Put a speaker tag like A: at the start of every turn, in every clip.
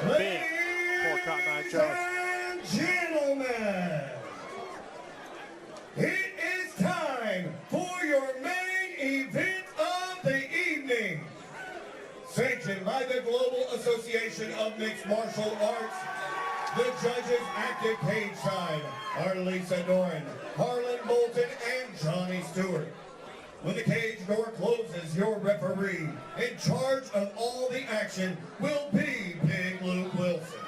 A: big for Cotton Eye Joe.
B: And gentlemen, it is time for your main event of the evening. Sanctioned by the Global Association of Mixed Martial Arts, the judges active cage side are Lisa Doran, Harlan Bolton, and Johnny Stewart. When the cage door closes, your referee in charge of all the action will be Big Luke Wilson.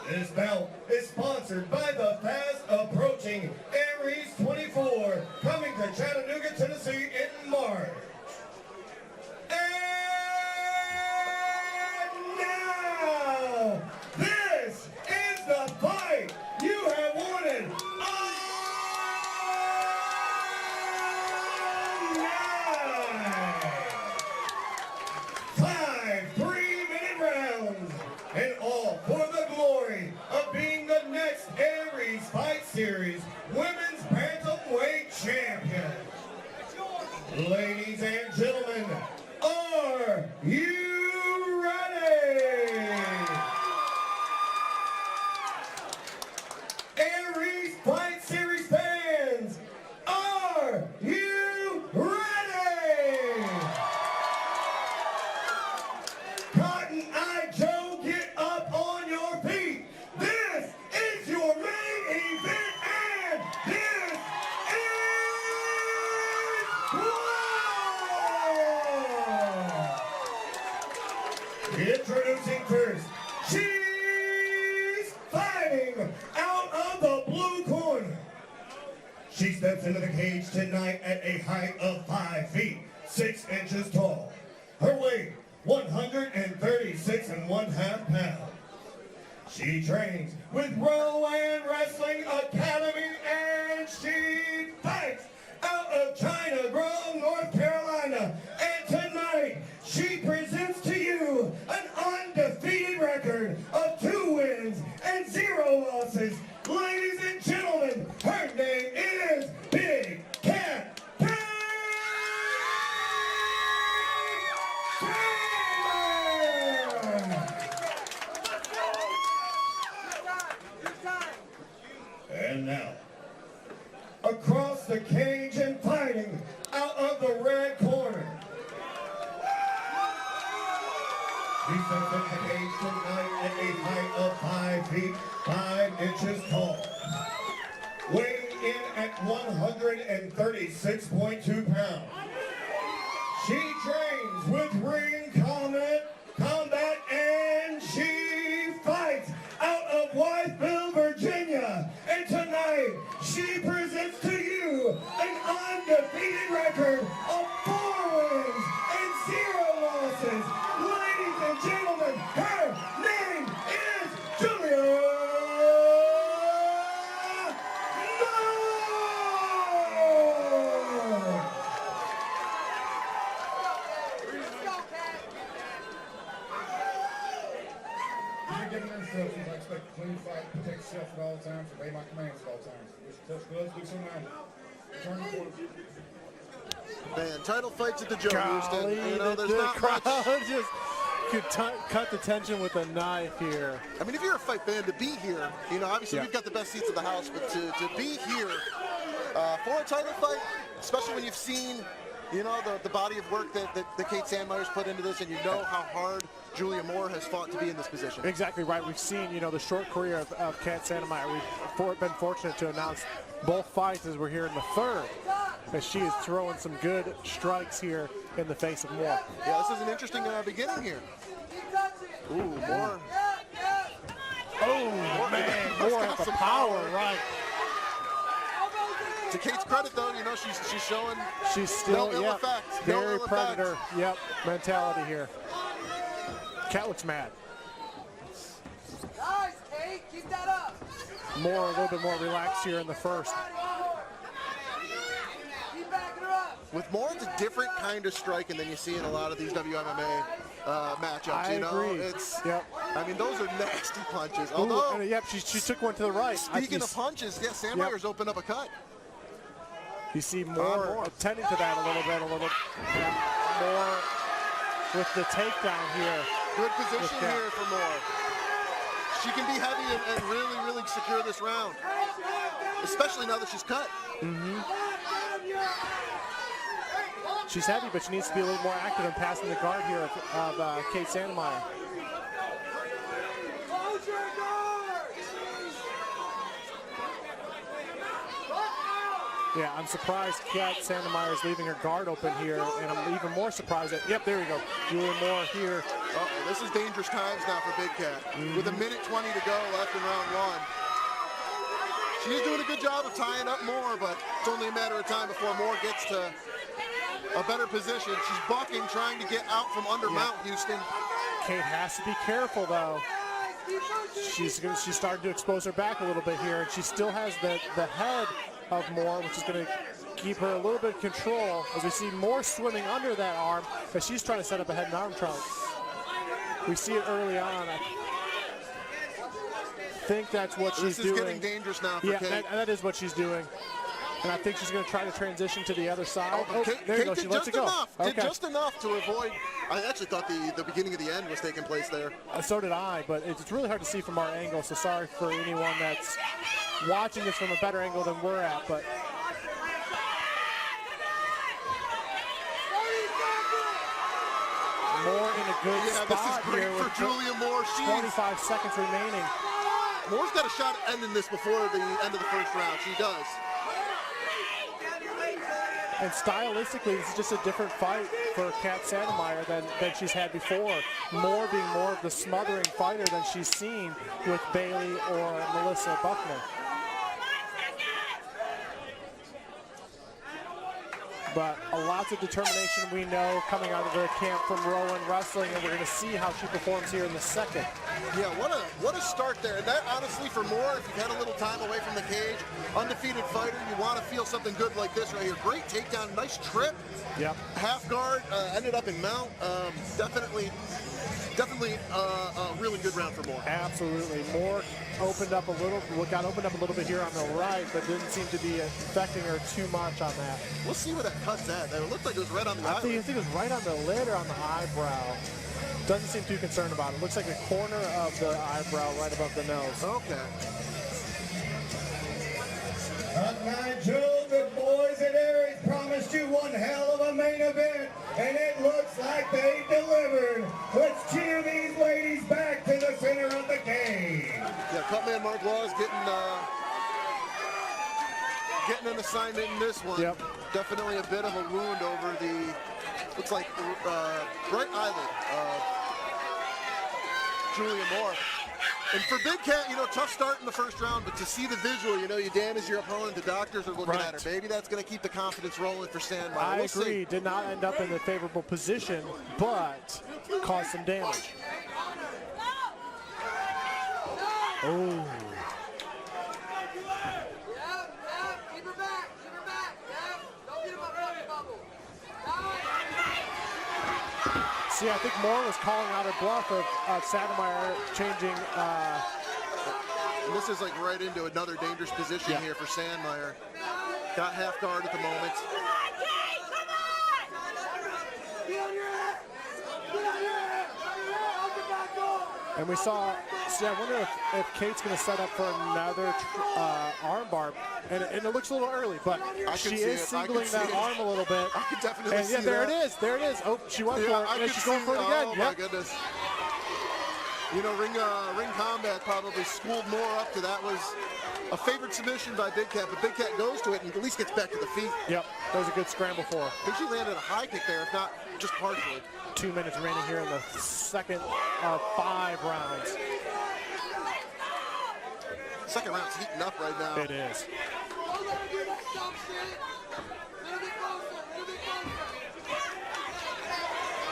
B: This bout is sponsored by the fast approaching Aries 24, coming to Chattanooga, Tennessee in March. And now, this is the fight you have wanted all night. 5 3-minute rounds, and all for the glory of being the next Aries Fight Series Women's Bantamweight Champion. Ladies and gentlemen, are you ready? Aries Fight Series fans, are you ready? Cotton Eye Joe, get up on your feet. This is your main event, and this is introducing first, she's fighting out of the blue corner. She steps into the cage tonight at a height of 5 feet, 6 inches tall. Her weight, 136.5 pounds. She trains with Rowan Wrestling Academy, and she fights out of China Grove, North Carolina. And tonight, she presents to you an undefeated record of 2 wins and 0 losses. Ladies and gentlemen, her name is Big Cat And now, across the cage and fighting out of the red corner, he steps in the cage tonight at a height of 5 feet, 5 inches tall. Weighing in at 136.2 pounds. She trains with Ring Combat, and she fights out of Whiteville, Virginia. And tonight, she presents to you an undefeated record of 4 wins and 0 losses. Ladies and gentlemen, her name is Julia.
C: Instructions. I expect a clean fight, protect yourself at all times, obey my commands at all times. Wish to touch gloves, do so now. Return to quarters.
D: Man, title fights at the Joe Houston.
A: Golly,
D: You know, there's
A: the
D: not
A: crowd
D: much.
A: just could cut the tension with a knife here.
D: I mean, if you're a fight fan, to be here, you know, obviously
A: Yeah.
D: we've got the best seats of the house, but to be here for a title fight, especially when you've seen, you know, the body of work that Kate Sandmeyer's put into this, and you know how hard Julia Moore has fought to be in this position.
A: Exactly right. We've seen, you know, the short career of Kat Sandmeyer. We've been fortunate to announce both fights as we're here in the third, as she is throwing some good strikes here in the face of Moore.
D: Yeah, this is an interesting beginning here. Ooh, Moore.
A: Oh, man, Moore has the power, right.
D: To Kate's credit, though, you know, she's showing
A: She's still,
D: no ill
A: yep,
D: effects.
A: very
D: No ill
A: predator,
D: effects.
A: yep, mentality here. Kat looks mad.
E: Nice, Kate. Keep that up.
A: Moore a little bit more relaxed here in the first.
E: Keep backing her up.
D: With Moore, it's a different kind of striking than you see in a lot of these WMMA matchups.
A: I
D: you know,
A: agree.
D: it's.
A: Yep.
D: I mean, those are nasty punches.
A: Ooh,
D: Although,
A: and yep, she took one to the right.
D: speaking of punches, yeah, Sandmeyer's opened up a cut.
A: You see Moore attending to that a little bit, Moore with the takedown here.
D: Good position
A: Kat.
D: here for Moore. she can be heavy and really, really secure this round, especially now that she's cut.
A: She's heavy, but she needs to be a little more active in passing the guard here of Kate Sandmeyer. Yeah, I'm surprised Kate Sandmeyer is leaving her guard open here, and I'm even more surprised that, yep, there we go. Julia Moore here.
D: This is dangerous times now for Big Cat. With a minute 20 to go left in round one. She's doing a good job of tying up Moore, but it's only a matter of time before Moore gets to a better position. She's bucking, trying to get out from under Mount Houston.
A: Kate has to be careful, though. She's starting to expose her back a little bit here, and she still has the head of Moore, which is going to keep her a little bit of control as we see Moore swimming under that arm, but she's trying to set up a head and arm trunk. We see it early on. I think that's what she's doing.
D: This is getting dangerous now for Kate.
A: That is what she's doing. And I think she's going to try to transition to the other side.
D: There you go. She lets it go. Did just enough to avoid. I actually thought the beginning of the end was taking place there.
A: So did I, but it's really hard to see from our angle, so sorry for anyone that's watching this from a better angle than we're at. But Moore in a good spot.
D: This is great
A: here
D: for Julia Moore.
A: 25 seconds remaining.
D: Moore's got a shot at ending this before the end of the first round. She does.
A: And stylistically, this is just a different fight for Kat Sandmeyer than she's had before. Moore being more of the smothering fighter than she's seen with Bailey or Melissa Buckner. But lots of determination we know coming out of the camp from Rowan Wrestling, and we're going to see how she performs here in the second.
D: Yeah, what a start there. And that, honestly, for Moore, if you've had a little time away from the cage, undefeated fighter, you want to feel something good like this right here. Great takedown, nice trip.
A: Yep.
D: Half guard, ended up in mount. Definitely a really good round for Moore.
A: Absolutely. Moore got opened up a little bit here on the right, but didn't seem to be affecting her too much on that.
D: We'll see where that cut's at. It looked like it was right on the eyelid.
A: I think it was right on the lid or on the eyebrow. Doesn't seem too concerned about it. Looks like a corner of the eyebrow right above the nose.
D: Okay.
B: Nigel, the boys at Aries promised you one hell of a main event, and it looks like they delivered. Let's cheer these ladies back to the center of the cage.
D: Yeah, Cutman Mark Law is getting an assignment in this one.
A: Yep.
D: Definitely a bit of a wound over the, looks like right eyelid. Julia Moore. And for Big Cat, tough start in the first round, but to see the visual, you damage your opponent, the doctors are looking at her. Maybe that's going to keep the confidence rolling for Sandmeyer.
A: I agree. Did not end up in a favorable position, but caused some damage. Oh.
E: Keep her back. Don't get him up bubble.
A: See, I think Moore was calling out her bluff of Sandmeyer changing.
D: And this is like right into another dangerous position here for Sandmeyer. Got half guard at the moment.
A: And we saw, I wonder if Kate's going to set up for another armbar. And it looks a little early, but she is singling that arm a little bit.
D: I could definitely see
A: there
D: that.
A: it is. There it is. Oh, she went for it. And she's going for it again.
D: Oh, my goodness. Ring Combat probably schooled Moore up to that. Was a favored submission by Big Cat, but Big Cat goes to it and at least gets back to the feet.
A: Yep, that was a good scramble for her.
D: I think she landed a high kick there, if not just partially.
A: 2 minutes remaining here in the second of 5 rounds.
D: Second round's heating up right now.
A: It is.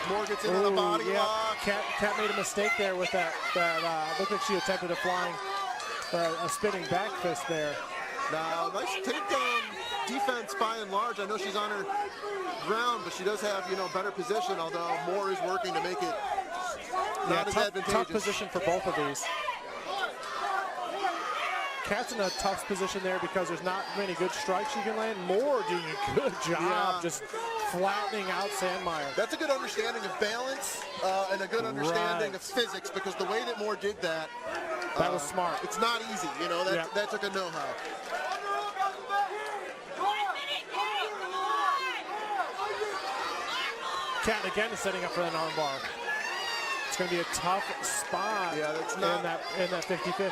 D: Moore gets into the body lock.
A: Cat made a mistake there with that looked like she attempted a spinning back fist there.
D: Now, nice takedown defense by and large. I know she's on her ground, but she does have, better position, although Moore is working to make it not as advantageous.
A: Tough position for both of these. Cat's in a tough position there because there's not many good strikes she can land. Moore doing a good job just flattening out Sandmeyer.
D: That's a good understanding of balance and a good understanding of physics, because the way that Moore did that,
A: That was smart.
D: It's not easy, you know. That took a know-how.
A: Cat again is setting up for an armbar. It's going to be a tough spot.
D: Yeah, that's not
A: in that 50-50.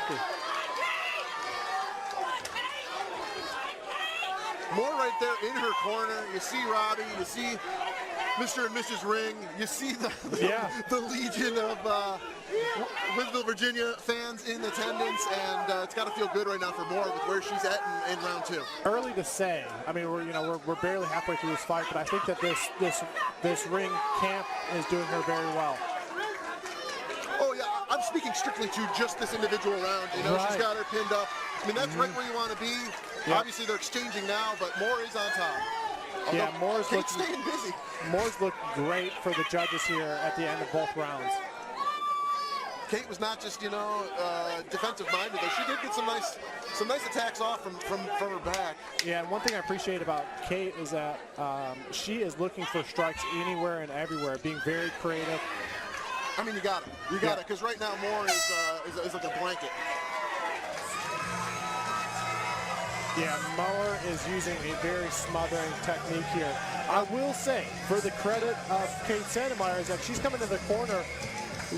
D: More right there in her corner. You see Robbie. You see Mr. and Mrs. Ring. You see the legion of Louisville, Virginia fans in attendance, and it's got to feel good right now for Moore with where she's at in round 2.
A: Early to say. I mean, we're barely halfway through this fight, but I think that this ring camp is doing her very well.
D: Oh yeah, I'm speaking strictly to just this individual round. You know, she's got her pinned up. I mean, that's right where you want to be.
A: Yep.
D: Obviously, they're exchanging now, but Moore is on top.
A: Yeah, Moore's
D: staying busy.
A: Moore's looked great for the judges here at the end of both rounds.
D: Kate was not just, defensive minded though. She did get some nice attacks off from her back.
A: Yeah, and one thing I appreciate about Kate is that she is looking for strikes anywhere and everywhere, being very creative.
D: I mean, you got it. You got it, because right now Moore is like a blanket.
A: Yeah, Moore is using a very smothering technique here. I will say, for the credit of Kate Sandmeyer, is that she's coming to the corner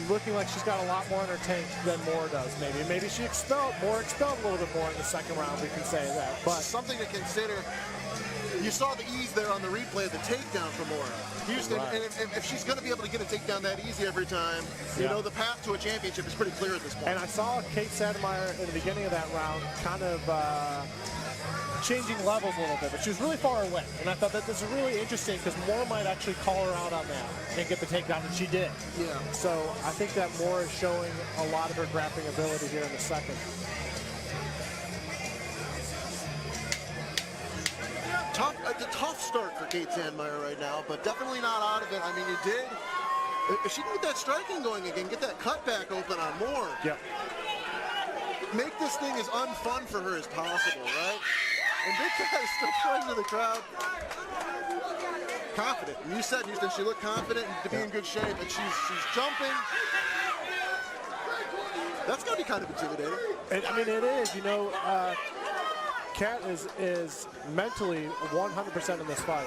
A: looking like she's got a lot more in her tank than Moore does, maybe. Maybe she expelled a little bit more in the second round, we can say that. But
D: something to consider. You saw the ease there on the replay of the takedown from Moore. Houston, and if she's going to be able to get a takedown that easy every time, you know, the path to a championship is pretty clear at this point.
A: And I saw Kate Sandmeyer in the beginning of that round kind of changing levels a little bit, but she was really far away. And I thought that this is really interesting because Moore might actually call her out on that and get the takedown, and she did.
D: Yeah.
A: So I think that Moore is showing a lot of her grappling ability here in the second.
D: It's a tough start for Kate Sandmeyer right now, but definitely not out of it. I mean, if she can get that striking going again, get that cutback open on Moore.
A: Yep.
D: Make this thing as unfun for her as possible, right? And Big Cat is still pointing to the crowd. Confident. And you said, Houston, she looked confident and to be in good shape, and she's jumping. That's got to be kind of intimidating.
A: I mean, it is. You know, Kat is mentally 100% in this fight.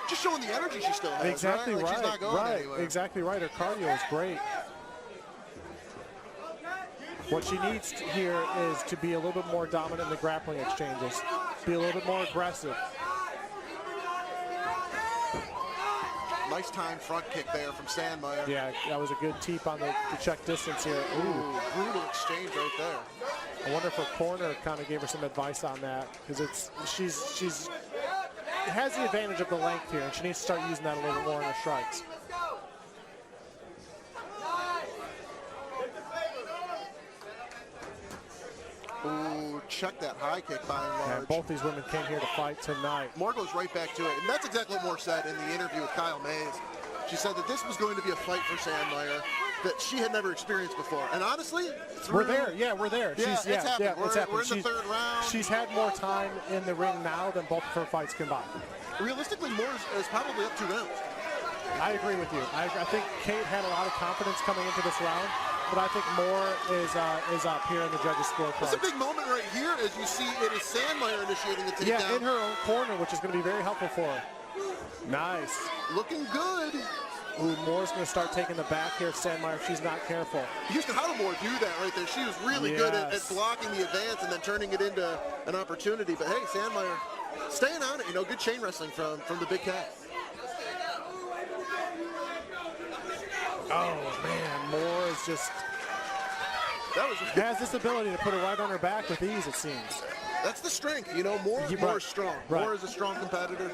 D: Just showing the energy she still has.
A: Exactly
D: right. Like she's not going anywhere.
A: Exactly right. Her cardio is great. What she needs here is to be a little bit more dominant in the grappling exchanges. Be a little bit more aggressive.
D: Nice time front kick there from Sandmeyer.
A: Yeah, that was a good teep on the check distance here.
D: Ooh, brutal exchange right there.
A: I wonder if her corner kind of gave her some advice on that, because she's has the advantage of the length here, and she needs to start using that a little bit more in her strikes.
D: Ooh, check that high kick by and large.
A: And both these women came here to fight tonight.
D: Moore goes right back to it, and that's exactly what Moore said in the interview with Kyle Mays. She said that this was going to be a fight for Sandmeyer that she had never experienced before. And honestly,
A: we're there. Yeah, we're there.
D: Yeah, it's happened.
A: It's happened.
D: We're in the third round.
A: She's had more time in the ring now than both of her fights combined.
D: Realistically, Moore is probably up 2 rounds.
A: I agree with you. I think Kate had a lot of confidence coming into this round, but I think Moore is up here in the judges' scorecard.
D: It's a big moment right here as you see it is Sandmeyer initiating the takedown.
A: Yeah, in her own corner, which is going to be very helpful for her. Nice.
D: Looking good.
A: Ooh, Moore's going to start taking the back here of Sandmeyer if she's not careful.
D: Houston, how did Moore do that right there? She was really good at blocking the advance and then turning it into an opportunity. But hey, Sandmeyer staying on it. You know, good chain wrestling from the Big Cat.
A: Oh, man, Moore is just has this ability to put it right on her back with ease, it seems.
D: That's the strength, you know. Moore is strong.
A: Right.
D: Moore is a strong competitor.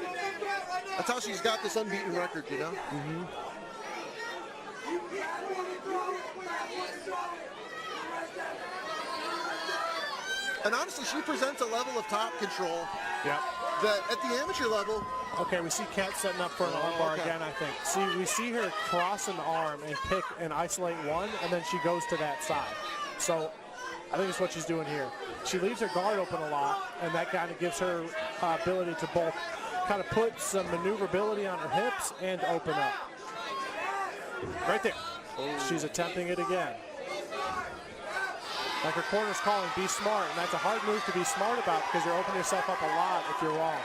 D: That's how she's got this unbeaten record, you know.
A: Mm-hmm.
D: And honestly, she presents a level of top control.
A: Yeah.
D: That at the amateur level.
A: Okay, we see Kat setting up for an armbar again, I think. See, we see her cross an arm and pick and isolate one, and then she goes to that side. So I think that's what she's doing here. She leaves her guard open a lot, and that kind of gives her ability to both kind of put some maneuverability on her hips and open up. Right there. She's attempting it again. Like her corner's calling, be smart, and that's a hard move to be smart about because you're opening yourself up a lot if you're wrong.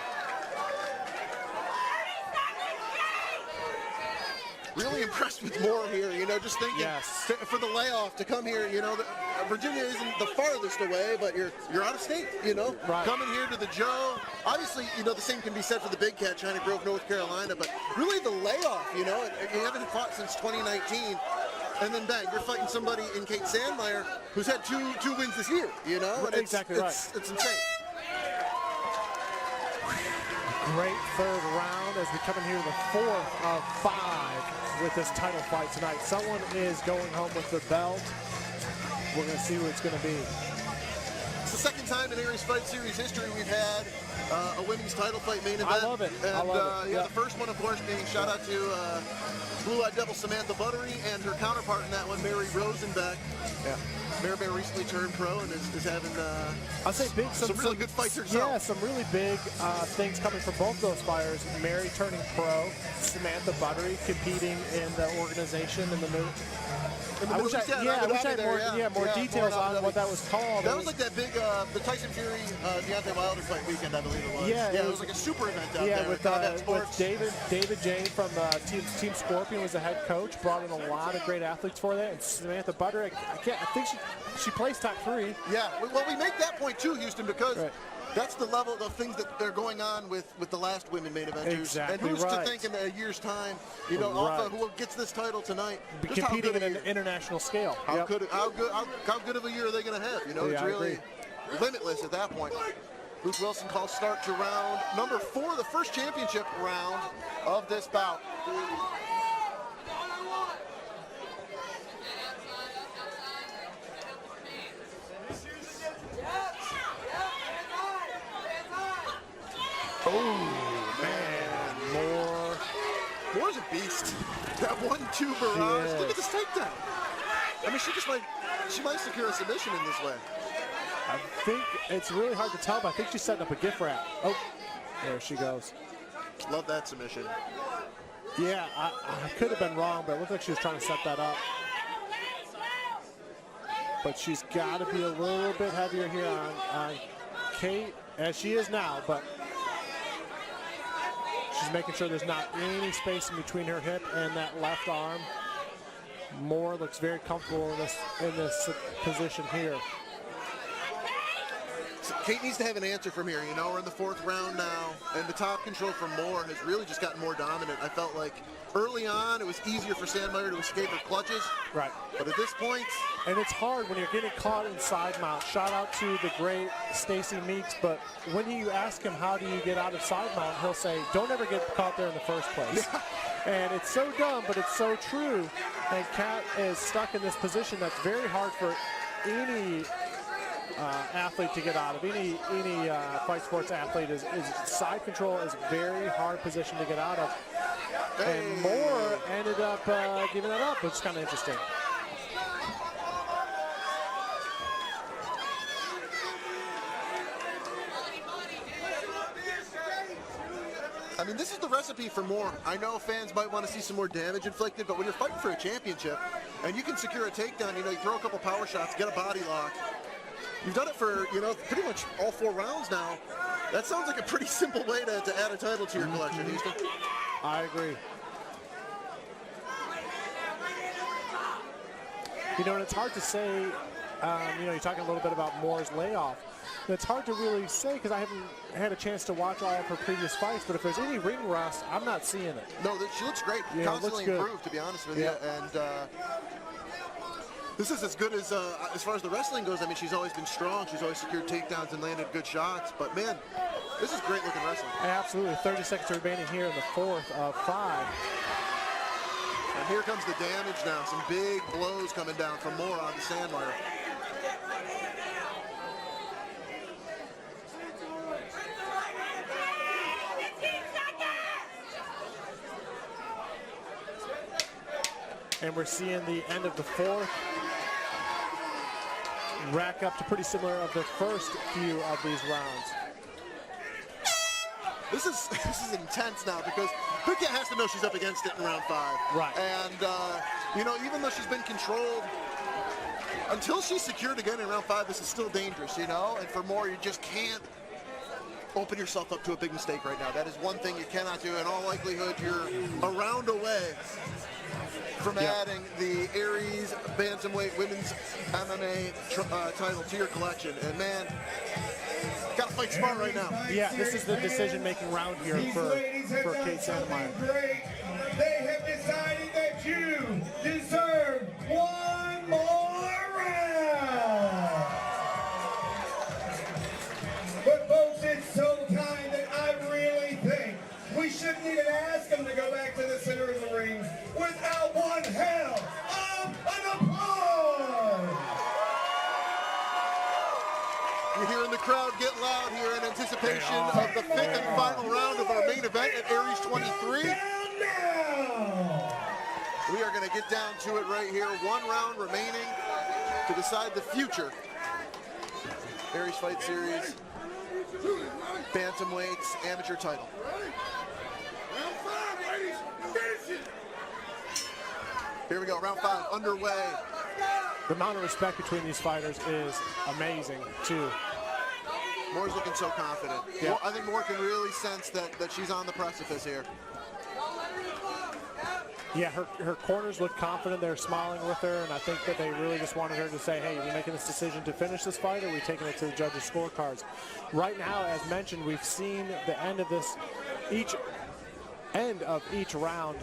D: Really impressed with Moore here, you know, just thinking for the layoff to come here, you know, Virginia isn't the farthest away, but you're out of state, you know, coming here to the Joe. Obviously, you know, the same can be said for the Big Cat, China Grove, North Carolina, but really the layoff, you know, you haven't fought since 2019, and then bang, you're fighting somebody in Kate Sandmeyer who's had two wins this year, you know? And
A: exactly right.
D: It's insane.
A: Great third round as we come in here to the 4th of 5 with this title fight tonight. Someone is going home with the belt. We're going to see who it's going to be.
D: It's the second time in Aries Fight Series history we've had a women's title fight main event.
A: I love it.
D: And,
A: I love it.
D: Yeah, the first one, of course, being shout out to Blue-Eyed Devil Samantha Buttery and her counterpart in that one, Mary Rosenbeck.
A: Yeah.
D: Mary recently turned pro and is having
A: I'll say big,
D: some really good fights herself.
A: Yeah, some really big things coming from both those fighters. Mary turning pro, Samantha Buttery competing in the organization in the new. I wish I had more details on what that was called.
D: That was like that big, the Tyson Fury, Deontay Wilder fight weekend, I believe it was.
A: Yeah,
D: it was like a super event out there.
A: With David Jane from Team Scorpion was the head coach, brought in a lot of great athletes for that, and Samantha Buttery, I think she placed top 3.
D: Yeah, well, we make that point too, Houston, because that's the level of things that they're going on with the last women main eventers.
A: Exactly.
D: And who's to think in a year's time, you know, Alpha, who gets this title tonight,
A: just competing at an international scale.
D: How good of a year are they going to have? You know, it's really limitless at that point. Luke Wilson calls start to round number 4, the first championship round of this bout.
A: Oh, man.
D: Moore's a beast. That 1-2 barrage. Look at this takedown. I mean, she might secure a submission in this way.
A: I think it's really hard to tell, but I think she's setting up a gift wrap. Oh, there she goes.
D: Love that submission.
A: Yeah, I could have been wrong, but it looked like she was trying to set that up. But she's got to be a little bit heavier here on Kate, as she is now, but she's making sure there's not any space in between her hip and that left arm. Moore looks very comfortable in this position here.
D: So Kate needs to have an answer from here. You know, we're in the 4th round now, and the top control from Moore has really just gotten more dominant. I felt like early on it was easier for Sandmeyer to escape her clutches.
A: Right.
D: But at this point,
A: and it's hard when you're getting caught in side mount. Shout out to the great Stacy Meeks, but when you ask him how do you get out of side mount, he'll say, don't ever get caught there in the first place. And it's so dumb, but it's so true. And Kat is stuck in this position that's very hard for any athlete to get out of. Any fight sports athlete is side control is a very hard position to get out of. And Moore ended up giving that up, which is kind of interesting.
D: I mean, this is the recipe for more. I know fans might want to see some more damage inflicted, but when you're fighting for a championship and you can secure a takedown, you know, you throw a couple power shots, get a body lock. You've done it for, you know, pretty much all 4 rounds now. That sounds like a pretty simple way to add a title to your collection, Houston.
A: I agree. You know, and it's hard to say, you know, you're talking a little bit about Moore's layoff. It's hard to really say because I haven't had a chance to watch all of her previous fights, but if there's any ring rust, I'm not seeing it.
D: No, she looks great.
A: Yeah,
D: constantly improved, to be honest with you. And this is as good as far as the wrestling goes. I mean, she's always been strong. She's always secured takedowns and landed good shots. But, man, this is great looking wrestling.
A: Absolutely. 30 seconds remaining here in the 4th of 5.
D: And here comes the damage now. Some big blows coming down from Moore on the Sandmeyer.
A: And we're seeing the end of the 4th rack up to pretty similar of the first few of these rounds.
D: This is intense now because Big Cat has to know she's up against it in round 5.
A: Right.
D: And, you know, even though she's been controlled until she's secured again in round 5, this is still dangerous, you know? And for Moore, you just can't open yourself up to a big mistake right now. That is one thing you cannot do. In all likelihood, you're a round away from adding the Aries Bantamweight Women's MMA title to your collection. And man, gotta fight smart right now.
A: Yeah, this is the decision-making round here for Kate Sandmeyer.
B: They have decided that you deserve one more round. But folks, it's so kind that I really think we shouldn't even ask them to go back to the center of the ring without one hell of an applause.
D: You're hearing the crowd get loud here in anticipation of the 5th and final round of our main event at Aries 23. We are going to get down to it right here. 1 round remaining to decide the future. Aries Fight Series Bantamweights amateur title. Here we go, round 5 underway.
A: The amount of respect between these fighters is amazing, too.
D: Moore's looking so confident.
A: Yeah.
D: I think Moore can really sense that she's on the precipice here.
A: Yeah, her corners look confident. They're smiling with her, and I think that they really just wanted her to say, hey, are we making this decision to finish this fight, or are we taking it to the judges' scorecards? Right now, as mentioned, we've seen the end of each round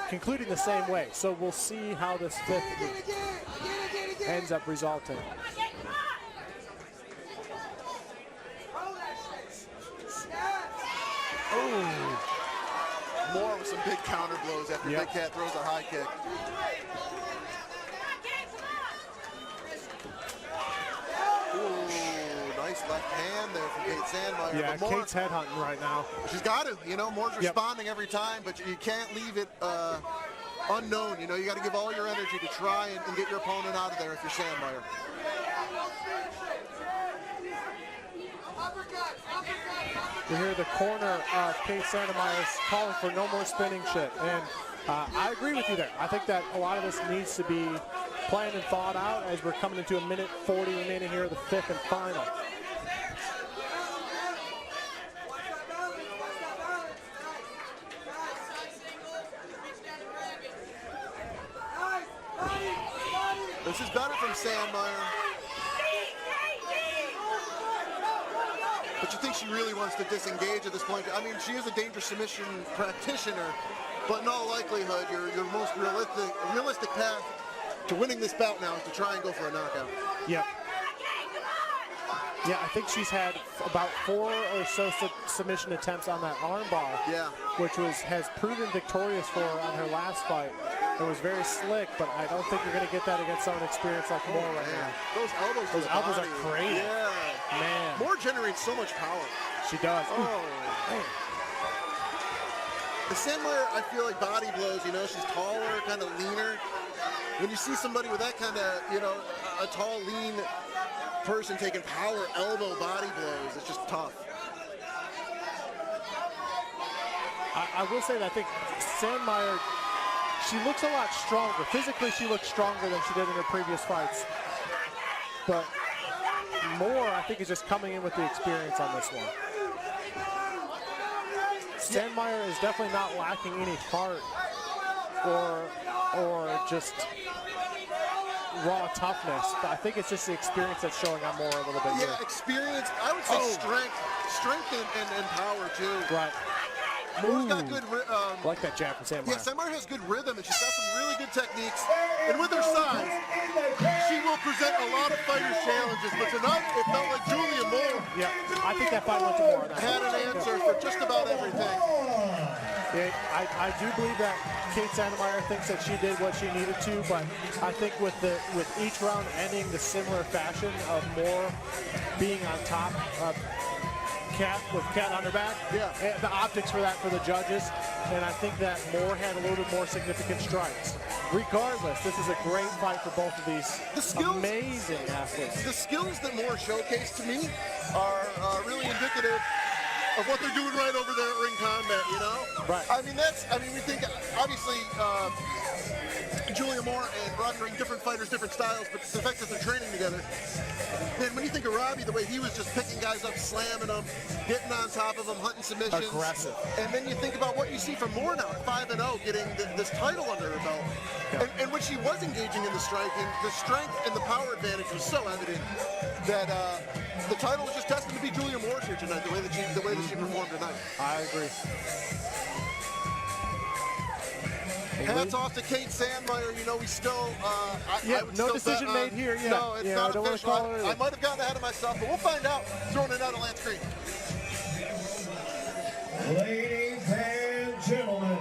A: concluding the same way. So we'll see how this 5th ends up resulting.
D: Ooh. Moore with some big counter blows after Big Cat throws a high kick. Ooh, nice left hand there from Kate Sandmeyer.
A: Yeah,
D: but Moore,
A: Kate's headhunting right now.
D: she's got to, you know, Moore's responding every time, but you can't leave it unknown. You know, you got to give all your energy to try and get your opponent out of there if you're Sandmeyer.
A: You hear the corner of Kate Sandmeyer calling for no more spinning shit. And I agree with you there. I think that a lot of this needs to be planned and thought out as we're coming into a minute 40 remaining here, the 5th and final.
D: This is better from Sandmeyer. But you think she really wants to disengage at this point? I mean, she is a dangerous submission practitioner, but in all likelihood, your most realistic path to winning this bout now is to try and go for a knockout.
A: Yep. Yeah, I think she's had about 4 or so submission attempts on that armbar, which has proven victorious for her on her last fight. It was very slick, but I don't think you're going to get that against someone experienced like Moore right now.
D: Those elbows
A: are crazy.
D: Yeah.
A: Man.
D: Moore generates so much power.
A: She does.
D: Oh. The Sandmeyer, I feel like body blows, you know, she's taller, kind of leaner. When you see somebody with that kind of, you know, a tall, lean person taking power elbow body blows, it's just tough.
A: I will say that I think Sandmeyer, she looks a lot stronger. Physically, she looks stronger than she did in her previous fights. But Moore, I think, is just coming in with the experience on this one. Sandmeyer is definitely not lacking any heart or just raw toughness, but I think it's just the experience that's showing on Moore a little bit.
D: Yeah, experience. I would say strength and power too.
A: Right.
D: Moore's got good.
A: I like that jab from Sandmeyer.
D: Yeah, Sandmeyer has good rhythm, and she's got some really good techniques. And with her size, she will present a lot of fighters' challenges. But tonight, it felt like Julia Moore.
A: Yeah, I think that fight went to Moore.
D: Had an answer for just about everything.
A: Yeah, I do believe that Kate Sandmeyer thinks that she did what she needed to, but I think with each round ending the similar fashion of Moore being on top of with Cat on her back, and the optics for that for the judges, and I think that Moore had a little bit more significant strikes. Regardless, this is a great fight for both of these amazing athletes.
D: The skills that Moore showcased to me are really indicative of what they're doing right over there at Ring Combat, you know?
A: Right.
D: I mean, we think, obviously, Julia Moore and Roderick, different fighters, different styles, but the fact that they're training together. And when you think of Robbie, the way he was just picking guys up, slamming them, getting on top of them, hunting submissions.
A: Aggressive.
D: And then you think about what you see from Moore now, 5-0, getting this title under her belt.
A: Yeah.
D: And when she was engaging in the striking, the strength and the power advantage was so evident that the title was just destined to be Julia Moore's here tonight, the way that she performed tonight.
A: I agree.
D: Hats off to Kate Sandmeyer. You know, we still, I would
A: no
D: still
A: decision
D: bet
A: made here yet.
D: No, it's
A: Yeah,
D: not
A: I don't wanna
D: official.
A: call it
D: I might have gotten ahead of myself, but we'll find out. Throwing it out of Lance Green.
B: Ladies and gentlemen,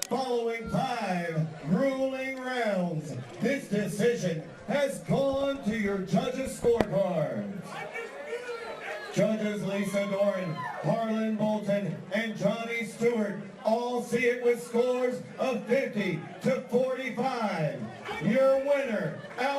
B: following 5 grueling rounds, this decision has gone to your judges' scorecards. Judges Lisa Doran, Harlan Bolton, and Johnny Stewart all see it with scores of 50 to 45. Your winner, out